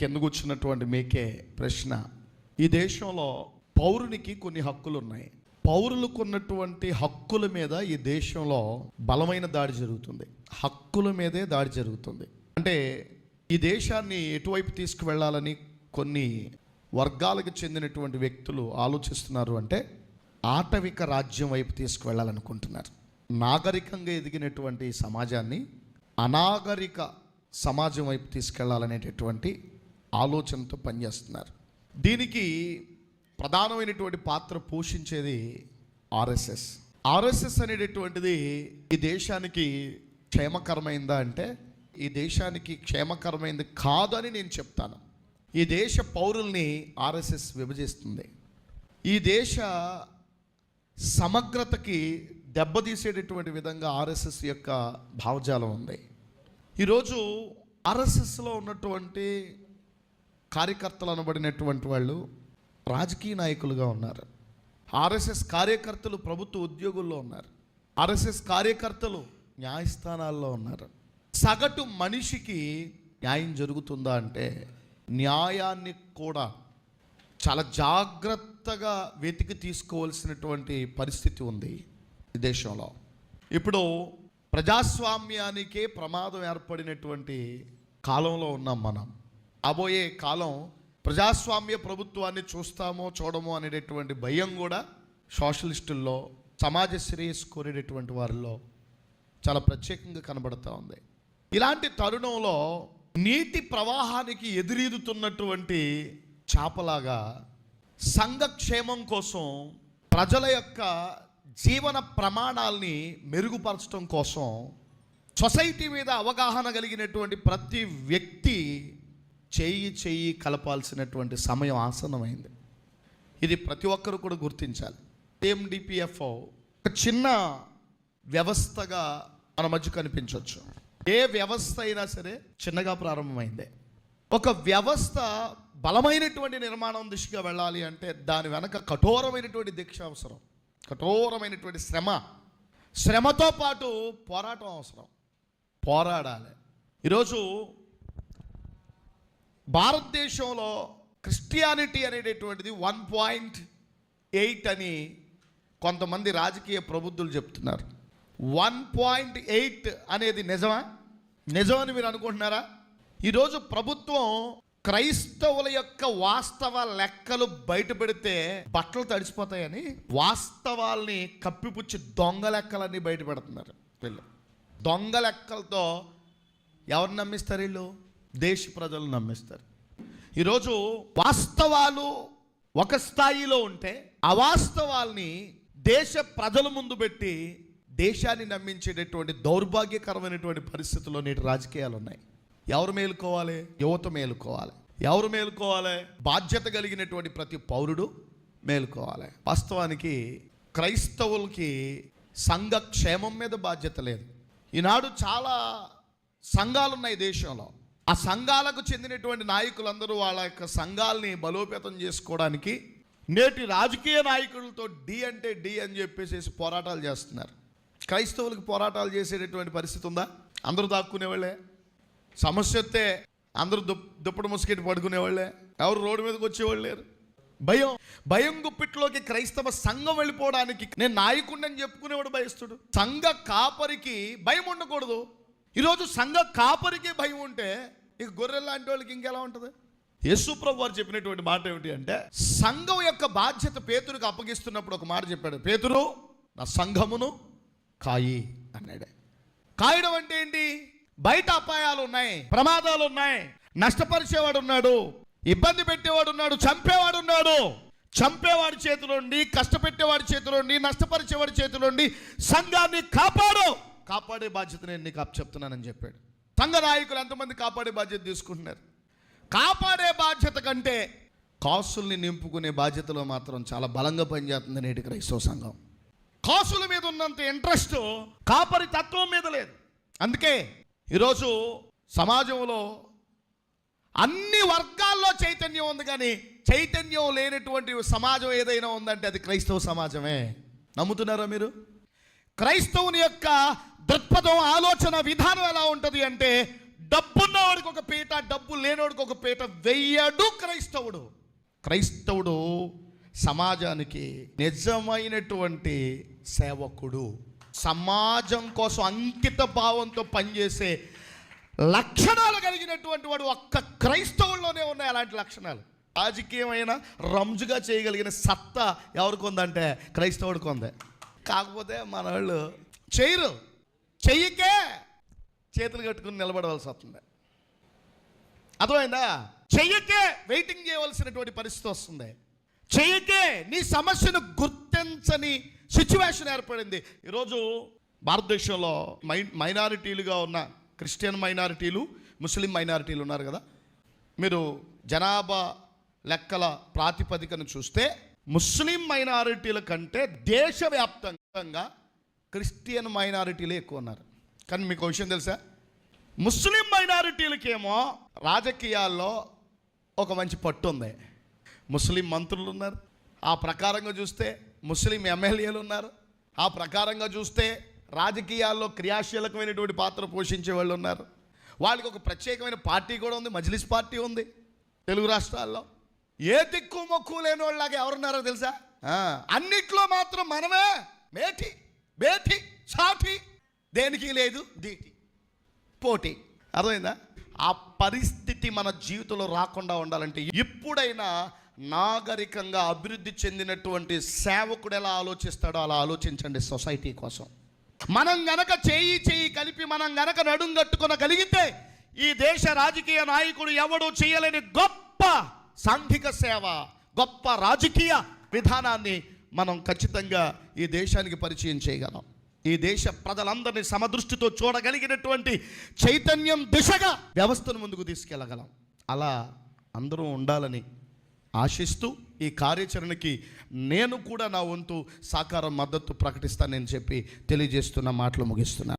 కింద కూర్చున్నటువంటి మీకే ప్రశ్న. ఈ దేశంలో పౌరునికి కొన్ని హక్కులు ఉన్నాయి. పౌరులకు ఉన్నటువంటి హక్కుల మీద ఈ దేశంలో బలమైన దాడి జరుగుతుంది. హక్కుల మీదే దాడి జరుగుతుంది. అంటే ఈ దేశాన్ని ఎటువైపు తీసుకువెళ్ళాలని కొన్ని వర్గాలకు చెందినటువంటి వ్యక్తులు ఆలోచిస్తున్నారు. అంటే ఆటవిక రాజ్యం వైపు తీసుకువెళ్ళాలనుకుంటున్నారు. నాగరికంగా ఎదిగినటువంటి సమాజాన్ని అనాగరిక సమాజం వైపు తీసుకెళ్లాలనేటటువంటి ఆలోచనతో పనిచేస్తున్నారు. దీనికి ప్రధానమైనటువంటి పాత్ర పోషించేది ఆర్ఎస్ఎస్. ఆర్ఎస్ఎస్ అనేటటువంటిది ఈ దేశానికి క్షేమకరమైందా అంటే ఈ దేశానికి క్షేమకరమైంది కాదని నేను చెప్తాను. ఈ దేశ పౌరుల్ని ఆర్ఎస్ఎస్ విభజిస్తుంది. ఈ దేశ సమగ్రతకి దెబ్బతీసేటటువంటి విధంగా ఆర్ఎస్ఎస్ యొక్క భావజాలం ఉంది. ఈరోజు ఆర్ఎస్ఎస్లో ఉన్నటువంటి కార్యకర్తలు అనబడినటువంటి వాళ్ళు రాజకీయ నాయకులుగా ఉన్నారు. ఆర్ఎస్ఎస్ కార్యకర్తలు ప్రభుత్వ ఉద్యోగుల్లో ఉన్నారు. ఆర్ఎస్ఎస్ కార్యకర్తలు న్యాయస్థానాల్లో ఉన్నారు. సగటు మనిషికి న్యాయం జరుగుతుందా అంటే న్యాయాన్ని కూడా చాలా జాగ్రత్తగా వెతికి తీసుకోవాల్సినటువంటి పరిస్థితి ఉంది ఈ దేశంలో. ఇప్పుడు ప్రజాస్వామ్యానికే ప్రమాదం ఏర్పడినటువంటి కాలంలో ఉన్నాం మనం. రాబోయే కాలం ప్రజాస్వామ్య ప్రభుత్వాన్ని చూస్తామో చూడమో అనేటటువంటి భయం కూడా సోషలిస్టుల్లో, సమాజ శ్రేయస్సు కోరేటటువంటి వారిలో చాలా ప్రత్యేకంగా కనబడుతూ ఉంది. ఇలాంటి తరుణంలో నీటి ప్రవాహానికి ఎదురీదుతున్నటువంటి చేపలాగా సంఘక్షేమం కోసం, ప్రజల యొక్క జీవన ప్రమాణాలని మెరుగుపరచడం కోసం, సొసైటీ మీద అవగాహన కలిగినటువంటి ప్రతి వ్యక్తి చేయి కలపాల్సినటువంటి సమయం ఆసన్నమైంది. ఇది ప్రతి ఒక్కరు కూడా గుర్తించాలి. ఎండిపిఎఫ్ఓ ఒక చిన్న వ్యవస్థగా మన మధ్య కనిపించవచ్చు. ఏ వ్యవస్థ అయినా సరే చిన్నగా ప్రారంభమైందే. ఒక వ్యవస్థ బలమైనటువంటి నిర్మాణం దిశగా వెళ్ళాలి అంటే దాని వెనక కఠోరమైనటువంటి దీక్ష అవసరం, కఠోరమైనటువంటి శ్రమతో పాటు పోరాటం అవసరం. పోరాడాలి. ఈరోజు భారతదేశంలో క్రిస్టియానిటీ అనేటటువంటిది 1.8 అని కొంతమంది రాజకీయ ప్రబుద్ధులు చెప్తున్నారు. 1.8 అనేది నిజమని మీరు అనుకుంటున్నారా? ఈరోజు ప్రభుత్వం క్రైస్తవుల యొక్క వాస్తవ లెక్కలు బయట పెడితే బట్టలు తడిసిపోతాయని వాస్తవాల్ని కప్పిపుచ్చి దొంగ లెక్కలన్నీ బయట పెడుతున్నారు. వీళ్ళు దొంగ లెక్కలతో ఎవరు నమ్మిస్తారు? వీళ్ళు దేశ ప్రజలు నమ్మిస్తారు. ఈరోజు వాస్తవాలు ఒక స్థాయిలో ఉంటే అవాస్తవాల్ని దేశ ప్రజల ముందు పెట్టి దేశాన్ని నమ్మించేటటువంటి దౌర్భాగ్యకరమైనటువంటి పరిస్థితుల్లో నేటి రాజకీయాలు ఉన్నాయి. ఎవరు మేలుకోవాలి? యువత మేలుకోవాలి. ఎవరు మేలుకోవాలి? బాధ్యత కలిగినటువంటి ప్రతి పౌరుడు మేలుకోవాలి. వాస్తవానికి క్రైస్తవులకి సంఘ క్షేమం మీద బాధ్యత లేదు. ఈనాడు చాలా సంఘాలు ఉన్నాయి దేశంలో. ఆ సంఘాలకు చెందినటువంటి నాయకులందరూ వాళ్ళ యొక్క సంఘాలని బలోపేతం చేసుకోవడానికి నేటి రాజకీయ నాయకులతో డి అంటే డి అని చెప్పేసి పోరాటాలు చేస్తున్నారు. క్రైస్తవులకు పోరాటాలు చేసేటటువంటి పరిస్థితి ఉందా? అందరూ దాక్కునేవాళ్ళే. సమస్య వస్తే అందరూ దుప్పటి ముసుకెట్టి పడుకునేవాళ్ళే. ఎవరు రోడ్డు మీదకి వచ్చేవాళ్ళు లేరు. భయం గుప్పిట్లోకి క్రైస్తవ సంఘం వెళ్ళిపోవడానికి నేను నాయకుడిని చెప్పుకునేవాడు భయస్తుడు. సంఘ కాపరికి భయం ఉండకూడదు. ఈరోజు సంఘ కాపరికి భయం ఉంటే ఇక గొర్రెల లాంటి వాళ్ళకి ఇంకెలా ఉంటుంది? యేసు ప్రభు వారు చెప్పినటువంటి మాట ఏమిటి అంటే సంఘం యొక్క బాధ్యత పేతురుకి అప్పగిస్తున్నప్పుడు ఒక మాట చెప్పాడు. పేతురు, నా సంఘమును కాయి అన్నాడే. కాయడం అంటే ఏంటి? బయట అపాయాలు ఉన్నాయి, ప్రమాదాలు ఉన్నాయి, నష్టపరిచేవాడు ఉన్నాడు, ఇబ్బంది పెట్టేవాడు ఉన్నాడు, చంపేవాడు ఉన్నాడు. చంపేవాడి చేతిలోండి, కష్టపెట్టేవాడి చేతిలోండి, నష్టపరిచేవాడి చేతిలోండి సంఘాన్ని కాపాడే బాధ్యత నేను నీకు అప్పచెప్తున్నానని చెప్పాడు. సంఘ నాయకులు ఎంతమంది కాపాడే బాధ్యత తీసుకుంటున్నారు? కాపాడే బాధ్యత కంటే కాసుల్ని నింపుకునే బాధ్యతలో మాత్రం చాలా బలంగా పనిచేస్తుంది నేటి క్రైస్తవ సంఘం. కాసుల మీద ఉన్నంత ఇంట్రెస్ట్ కాపరి తత్వం మీద లేదు. అందుకే ఈరోజు సమాజంలో అన్ని వర్గాల్లో చైతన్యం ఉంది, కానీ చైతన్యం లేనటువంటి సమాజం ఏదైనా ఉందంటే అది క్రైస్తవ సమాజమే. నమ్ముతున్నారా మీరు? క్రైస్తవుని యొక్క దృక్పథం, ఆలోచన విధానం ఎలా ఉంటుంది అంటే డబ్బున్నవాడికి ఒక పీట, డబ్బు లేనివాడికి ఒక పీట వెయ్యడు క్రైస్తవుడు. క్రైస్తవుడు సమాజానికి నిజమైనటువంటి సేవకుడు. సమాజం కోసం అంకిత భావంతో పనిచేసే లక్షణాలు కలిగినటువంటి వాడు ఒక్క క్రైస్తవుల్లోనే ఉన్నాయి అలాంటి లక్షణాలు. రాజకీయమైన రంజుగా చేయగలిగిన సత్తా ఎవరికి ఉందంటే క్రైస్తవుడికి ఉంది. కాకపోతే మన వాళ్ళు చేయరు. చెయ్యకే చేతులు కట్టుకుని నిలబడవలసి వస్తుంది. అర్థమైందా? చెయ్యకే వెయిటింగ్ చేయవలసినటువంటి పరిస్థితి వస్తుంది. చెయ్యకే నీ సమస్యను గుర్తించని సిచ్యువేషన్ ఏర్పడింది. ఈరోజు భారతదేశంలో మైనారిటీలుగా ఉన్న క్రిస్టియన్ మైనారిటీలు, ముస్లిం మైనారిటీలు ఉన్నారు కదా. మీరు జనాభా లెక్కల ప్రాతిపదికను చూస్తే ముస్లిం మైనారిటీల కంటే దేశవ్యాప్తంగా క్రిస్టియన్ మైనారిటీలే ఎక్కువ ఉన్నారు. కానీ మీకు ఒక విషయం తెలుసా? ముస్లిం మైనారిటీలకేమో రాజకీయాల్లో ఒక మంచి పట్టు ఉంది. ముస్లిం మంత్రులు ఉన్నారు, ఆ ప్రకారంగా చూస్తే ముస్లిం ఎమ్మెల్యేలు ఉన్నారు, ఆ ప్రకారంగా చూస్తే రాజకీయాల్లో క్రియాశీలకమైనటువంటి పాత్ర పోషించే వాళ్ళు ఉన్నారు. వాళ్ళకి ఒక ప్రత్యేకమైన పార్టీ కూడా ఉంది, మజ్లిస్ పార్టీ ఉంది తెలుగు రాష్ట్రాల్లో. ఏ దిక్కు మొక్కు లేని వాళ్ళలాగా ఎవరున్నారో తెలుసా? అన్నిట్లో మాత్రం మనమే మేటి బేటి సాటి, దేనికి లేదు దీటి పోటీ. అర్థమైందా? ఆ పరిస్థితి మన జీవితంలో రాకుండా ఉండాలంటే ఇప్పుడైనా నాగరికంగా అభివృద్ధి చెందినటువంటి సేవకుడు ఎలా ఆలోచిస్తాడో అలా ఆలోచించండి. సొసైటీ కోసం మనం గనక చేయి కలిపి మనం గనక నడుం కట్టుకొనగలిగితే ఈ దేశ రాజకీయ నాయకుడు ఎవడూ చేయలేని గొప్ప సాంఘిక సేవ, గొప్ప రాజకీయ విధానాన్ని మనం ఖచ్చితంగా ఈ దేశానికి పరిచయం చేయగలం. ఈ దేశ ప్రజలందరినీ సమదృష్టితో చూడగలిగినటువంటి చైతన్యం దిశగా వ్యవస్థను ముందుకు తీసుకెళ్ళగలం. అలా అందరూ ఉండాలని ఆశిస్తూ ఈ కార్యాచరణకి నేను కూడా నా వంతు సహకారం మద్దతు ప్రకటిస్తానని చెప్పి తెలియజేస్తున్న మాటలు ముగిస్తున్నాను.